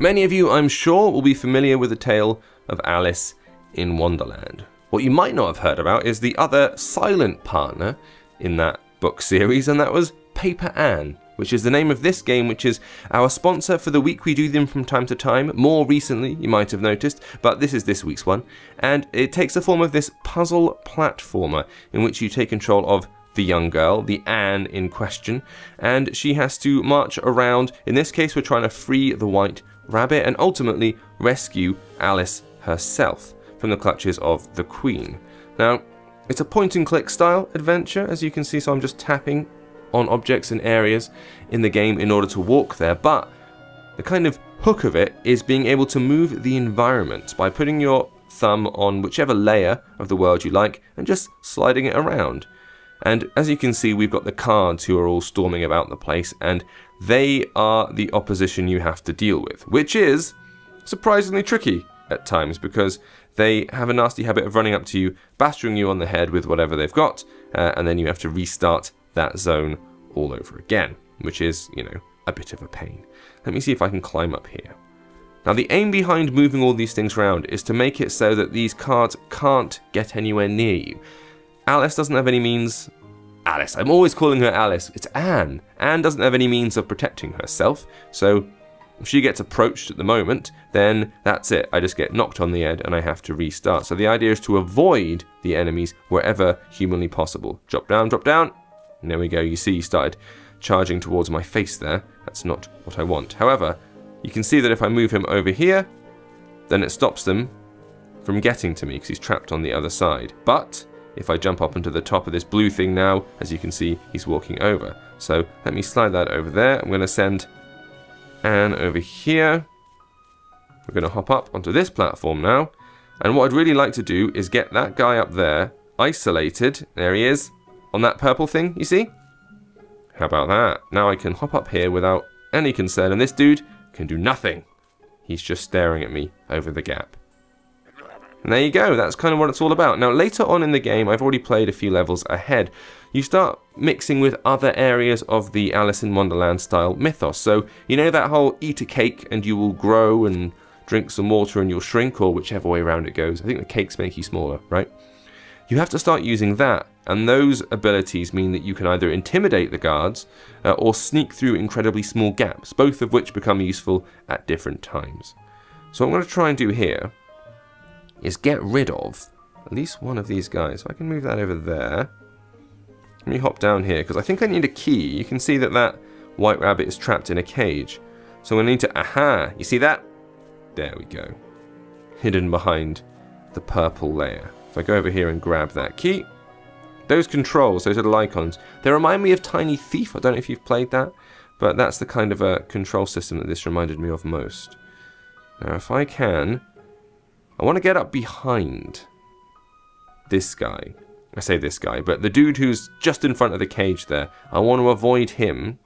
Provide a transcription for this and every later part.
Many of you, I'm sure, will be familiar with the tale of Alice in Wonderland. What you might not have heard about is the other silent partner in that book series, and that was Paper Ann, which is the name of this game, which is our sponsor for the week. We do them from time to time, more recently, you might have noticed, but this is this week's one. And it takes the form of this puzzle platformer in which you take control of the young girl, the Anne in question, and she has to march around. In this case, we're trying to free the White Rabbit and ultimately rescue Alice herself from the clutches of the Queen. Now, it's a point-and-click style adventure, as you can see, so I'm just tapping on objects and areas in the game in order to walk there, but the kind of hook of it is being able to move the environment by putting your thumb on whichever layer of the world you like and just sliding it around. And as you can see, we've got the cards who are all storming about the place, and they are the opposition you have to deal with, which is surprisingly tricky at times because they have a nasty habit of running up to you, battering you on the head with whatever they've got, and then you have to restart that zone all over again, which is, you know, a bit of a pain. Let me see if I can climb up here. Now, the aim behind moving all these things around is to make it so that these cards can't get anywhere near you. Alice doesn't have any means... Alice, I'm always calling her Alice. It's Anne. Anne doesn't have any means of protecting herself, so if she gets approached at the moment, then that's it. I just get knocked on the head and I have to restart. So the idea is to avoid the enemies wherever humanly possible. Drop down, drop down. And there we go. You see, he started charging towards my face there. That's not what I want. However, you can see that if I move him over here, then it stops them from getting to me because he's trapped on the other side. But if I jump up onto the top of this blue thing now, as you can see, he's walking over. So let me slide that over there. I'm going to send Anne over here. We're going to hop up onto this platform now. And what I'd really like to do is get that guy up there, isolated. There he is, on that purple thing, you see? How about that? Now I can hop up here without any concern, and this dude can do nothing. He's just staring at me over the gap. And there you go, that's kind of what it's all about. Now, later on in the game, I've already played a few levels ahead. You start mixing with other areas of the Alice in Wonderland style mythos. So, you know that whole eat a cake and you will grow and drink some water and you'll shrink, or whichever way around it goes. I think the cakes make you smaller, right? You have to start using that, and those abilities mean that you can either intimidate the guards or sneak through incredibly small gaps, both of which become useful at different times. So what I'm going to try and do here is get rid of at least one of these guys. So I can move that over there. Let me hop down here, because I think I need a key. You can see that that White Rabbit is trapped in a cage. So I need to, aha, you see that? There we go. Hidden behind the purple layer. If I go over here and grab that key, those controls, those little icons, they remind me of Tiny Thief. I don't know if you've played that, but that's the kind of a control system that this reminded me of most. Now if I can, I want to get up behind this guy. I say this guy, but the dude who's just in front of the cage there. I want to avoid him,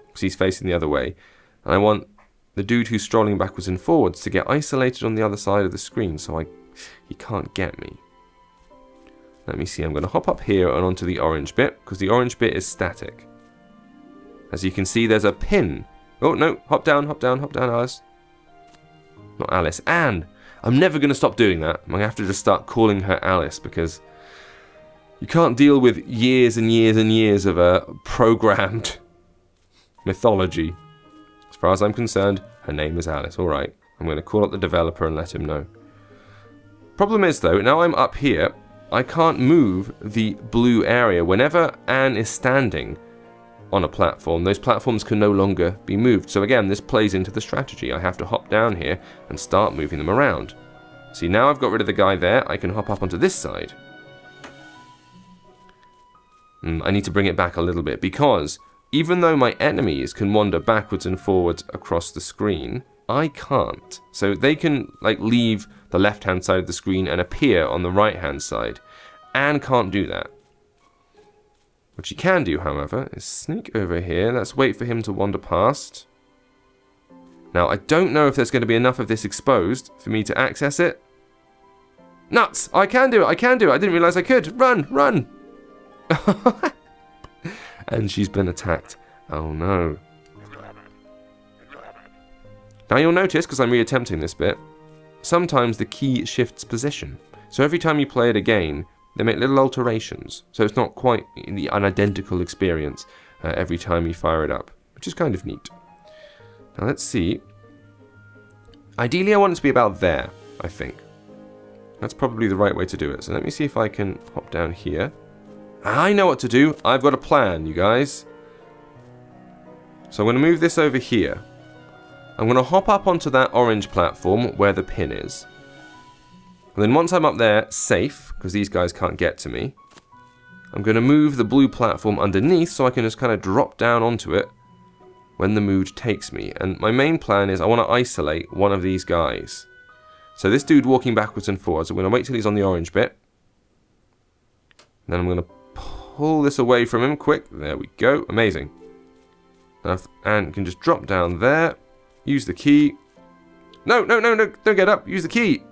because he's facing the other way. And I want the dude who's strolling backwards and forwards to get isolated on the other side of the screen, so he can't get me. Let me see, I'm going to hop up here and onto the orange bit, because the orange bit is static. As you can see, there's a pin. Oh, no, hop down, Alice. Not Alice, Anne. I'm never going to stop doing that. I'm going to have to just start calling her Alice, because you can't deal with years and years and years of a programmed mythology. As far as I'm concerned, her name is Alice. All right, I'm going to call up the developer and let him know. Problem is, though, now I'm up here, I can't move the blue area. Whenever Anne is standing on a platform, those platforms can no longer be moved. So again, this plays into the strategy. I have to hop down here and start moving them around. See, now I've got rid of the guy there, I can hop up onto this side. I need to bring it back a little bit, because even though my enemies can wander backwards and forwards across the screen, I can't. So they can like leave the left-hand side of the screen and appear on the right-hand side. Anne can't do that. What she can do, however, is sneak over here. Let's wait for him to wander past. Now, I don't know if there's going to be enough of this exposed for me to access it. Nuts! I can do it! I can do it! I didn't realize I could! Run! Run! And she's been attacked. Oh no. Now you'll notice, because I'm reattempting this bit, sometimes the key shifts position. So every time you play it again, they make little alterations. So it's not quite an identical experience every time you fire it up, which is kind of neat. Now let's see. Ideally I want it to be about there, I think. That's probably the right way to do it. So let me see if I can hop down here. I know what to do. I've got a plan, you guys. So I'm going to move this over here. I'm going to hop up onto that orange platform where the pin is. And then once I'm up there, safe, because these guys can't get to me, I'm going to move the blue platform underneath so I can just kind of drop down onto it when the mood takes me. And my main plan is I want to isolate one of these guys. So this dude walking backwards and forwards, I'm going to wait till he's on the orange bit. And then I'm going to pull this away from him quick. There we go. Amazing. And can just drop down there. Use the key. No, no, no, no, don't get up. Use the key.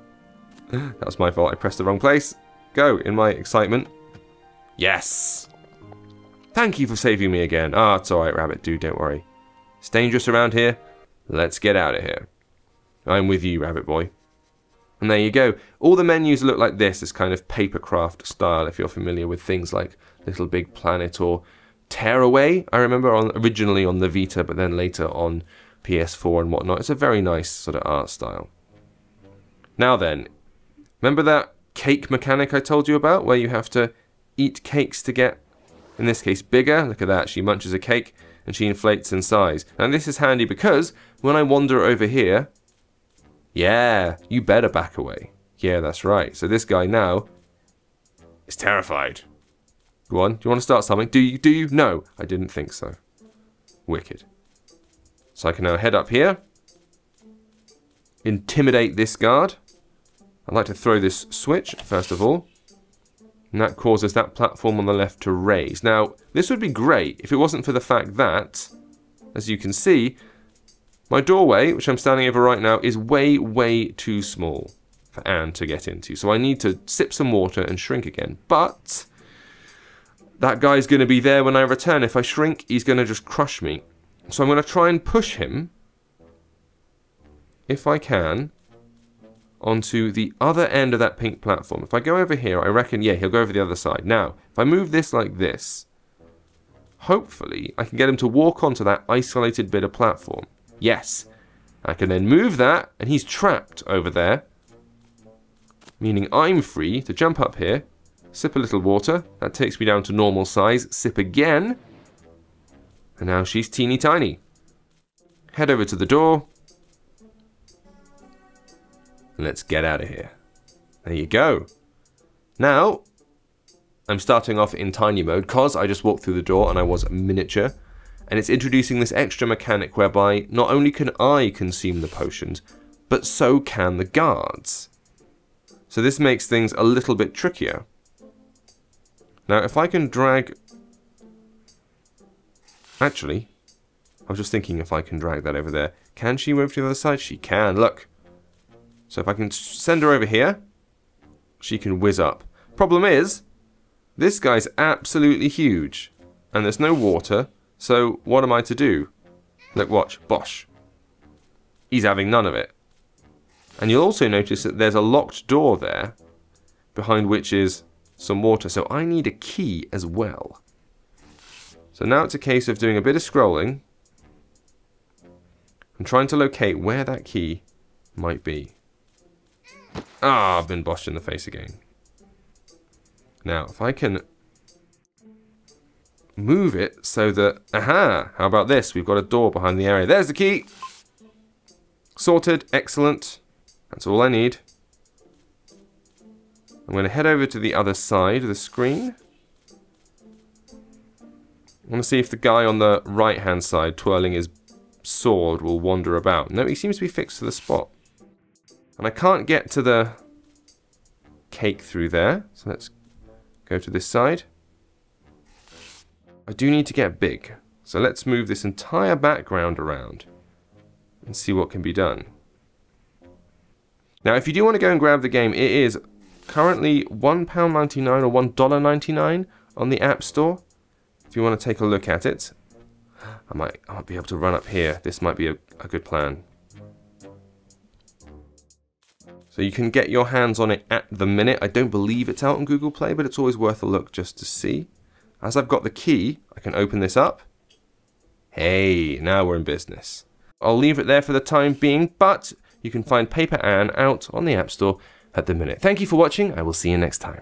That was my fault. I pressed the wrong place. Go, in my excitement. Yes. Thank you for saving me again. Ah, it's alright, Rabbit Dude, don't worry. It's dangerous around here. Let's get out of here. I'm with you, Rabbit Boy. And there you go. All the menus look like this kind of papercraft style, if you're familiar with things like Little Big Planet or Tearaway. I remember originally on the Vita, but then later on PS4 and whatnot. It's a very nice sort of art style. Now then, remember that cake mechanic I told you about, where you have to eat cakes to get, in this case, bigger? Look at that, she munches a cake and she inflates in size. And this is handy because when I wander over here, yeah, you better back away. Yeah, that's right. So this guy now is terrified. Go on, do you want to start something? Do you? No, I didn't think so. Wicked. So I can now head up here, intimidate this guard. I'd like to throw this switch, first of all. And that causes that platform on the left to raise. Now, this would be great if it wasn't for the fact that, as you can see, my doorway, which I'm standing over right now, is way, way too small for Anne to get into. So I need to sip some water and shrink again. But that guy's going to be there when I return. If I shrink, he's going to just crush me. So I'm going to try and push him, if I can, onto the other end of that pink platform. If I go over here, I reckon, yeah, he'll go over the other side. Now, if I move this like this, hopefully I can get him to walk onto that isolated bit of platform. Yes. I can then move that, and he's trapped over there, meaning I'm free to jump up here, sip a little water. That takes me down to normal size. Sip again. And now she's teeny tiny. Head over to the door. Let's get out of here. There you go. Now, I'm starting off in tiny mode because I just walked through the door and I was miniature. And it's introducing this extra mechanic whereby not only can I consume the potions, but so can the guards. So this makes things a little bit trickier. Now, if I can drag... Actually, I was just thinking if I can drag that over there. Can she move to the other side? She can, look. So if I can send her over here, she can whiz up. Problem is, this guy's absolutely huge. And there's no water, so what am I to do? Look, watch, bosh. He's having none of it. And you'll also notice that there's a locked door there, behind which is some water. So I need a key as well. So now it's a case of doing a bit of scrolling and trying to locate where that key might be. Ah, I've been boshed in the face again. Now, if I can move it so that... Aha! How about this? We've got a door behind the area. There's the key! Sorted. Excellent. That's all I need. I'm going to head over to the other side of the screen. I want to see if the guy on the right-hand side twirling his sword will wander about. No, he seems to be fixed to the spot. And I can't get to the cake through there. So let's go to this side. I do need to get big. So let's move this entire background around and see what can be done. Now, if you do want to go and grab the game, it is currently £1.99 or $1.99 on the App Store. If you want to take a look at it, I might be able to run up here. This might be a good plan. So you can get your hands on it at the minute. I don't believe it's out on Google Play, but it's always worth a look just to see. As I've got the key, I can open this up. Hey, now we're in business. I'll leave it there for the time being, but you can find Paper Ann out on the App Store at the minute. Thank you for watching. I will see you next time.